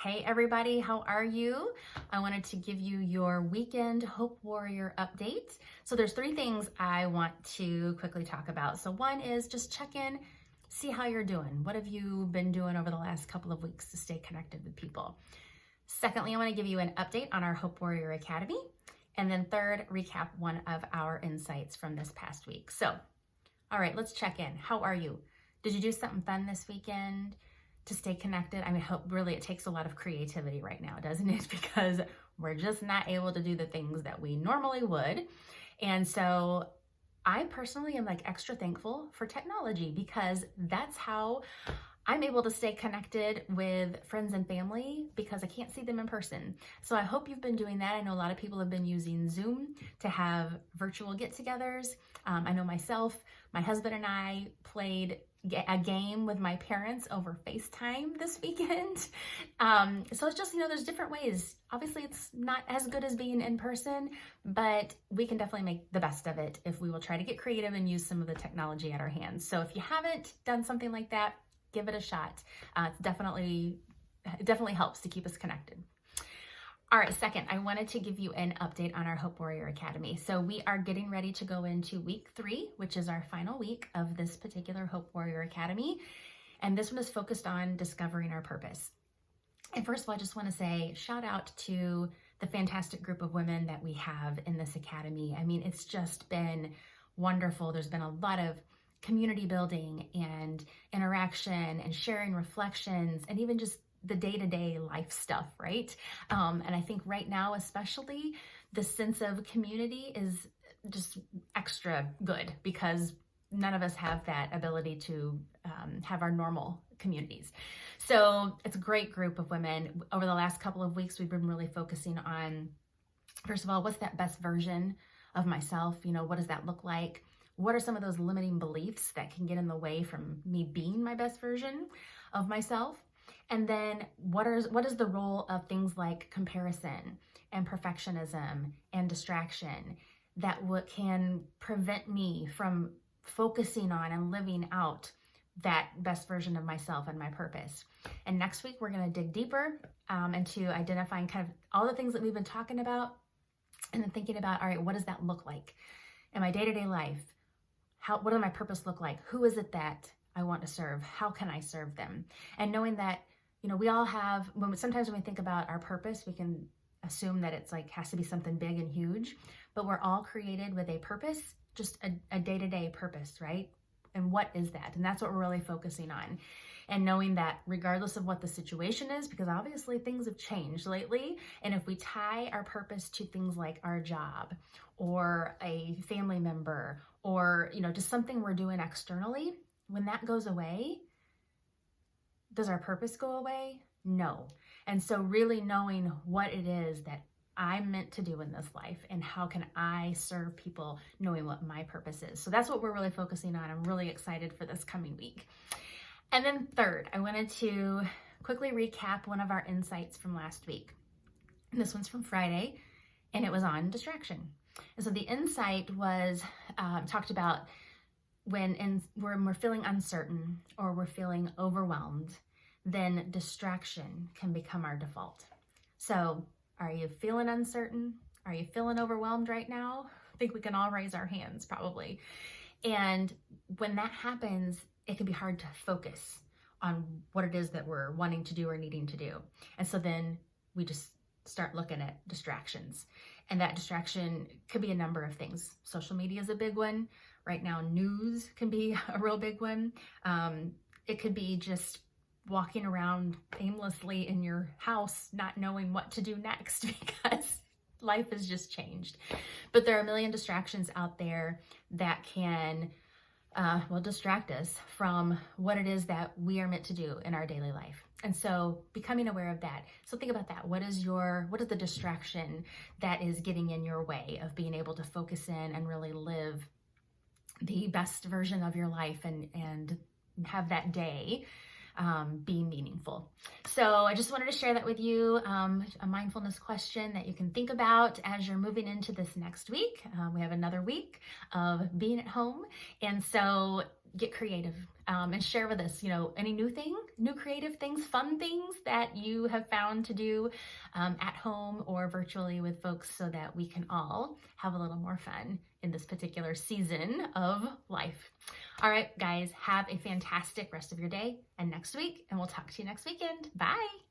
Hey everybody, how are you? I wanted to give you your weekend Hope Warrior update. So there's three things I want to quickly talk about. So one is just check in, see how you're doing. What have you been doing over the last couple of weeks to stay connected with people? Secondly, I want to give you an update on our Hope Warrior Academy. And then third, recap one of our insights from this past week. So, all right, let's check in. How are you? Did you do something fun this weekend to stay connected? I mean, really, it takes a lot of creativity right now, doesn't it? Because we're just not able to do the things that we normally would. And so I personally am like extra thankful for technology because that's how I'm able to stay connected with friends and family because I can't see them in person. So I hope you've been doing that. I know a lot of people have been using Zoom to have virtual get-togethers. I know myself, my husband and I played a game with my parents over FaceTime this weekend. So it's just, there's different ways. Obviously, it's not as good as being in person, but we can definitely make the best of it if we will try to get creative and use some of the technology at our hands. So if you haven't done something like that, give it a shot. It definitely helps to keep us connected. All right, second, I wanted to give you an update on our Hope Warrior Academy. So we are getting ready to go into week 3, which is our final week of this particular Hope Warrior Academy. And this one is focused on discovering our purpose. And first of all, I just want to say shout out to the fantastic group of women that we have in this academy. I mean, it's just been wonderful. There's been a lot of community building and interaction and sharing reflections and even just the day-to-day life stuff, right? And I think right now, especially, the sense of community is just extra good because none of us have that ability to have our normal communities. So it's a great group of women. Over the last couple of weeks, we've been really focusing on, first of all, what's that best version of myself? What does that look like? What are some of those limiting beliefs that can get in the way from me being my best version of myself? And then what is the role of things like comparison and perfectionism and distraction that can prevent me from focusing on and living out that best version of myself and my purpose? And next week, we're going to dig deeper into identifying kind of all the things that we've been talking about and then thinking about, all right, what does that look like in my day-to-day life? What does my purpose look like? Who is it that I want to serve? How can I serve them? And knowing that, we all have, sometimes when we think about our purpose, we can assume that it's like, has to be something big and huge, but we're all created with a purpose, just a day-to-day purpose, right? And what is that? And that's what we're really focusing on. And knowing that regardless of what the situation is, because obviously things have changed lately, and if we tie our purpose to things like our job or a family member or, just something we're doing externally, when that goes away, does our purpose go away? No. And so really knowing what it is that I'm meant to do in this life and how can I serve people, knowing what my purpose is. So that's what we're really focusing on. I'm really excited for this coming week. And then third, I wanted to quickly recap one of our insights from last week. And this one's from Friday, and it was on distraction. And so the insight was talked about when we're feeling uncertain or we're feeling overwhelmed, then distraction can become our default. So are you feeling uncertain? Are you feeling overwhelmed right now? I think we can all raise our hands probably. And when that happens, it can be hard to focus on what it is that we're wanting to do or needing to do. And so then we just start looking at distractions. And that distraction could be a number of things. Social media is a big one. Right now, news can be a real big one. It could be just walking around aimlessly in your house, not knowing what to do next because life has just changed. But there are a million distractions out there that can distract us from what it is that we are meant to do in our daily life. And so becoming aware of that. So think about that. What is the distraction that is getting in your way of being able to focus in and really live the best version of your life and have that day be meaningful. So I just wanted to share that with you, a mindfulness question that you can think about as you're moving into this next week. We have another week of being at home, and so get creative. and share with us, any new creative things, fun things that you have found to do at home or virtually with folks so that we can all have a little more fun in this particular season of life. All right, guys, have a fantastic rest of your day and next week, and we'll talk to you next weekend. Bye.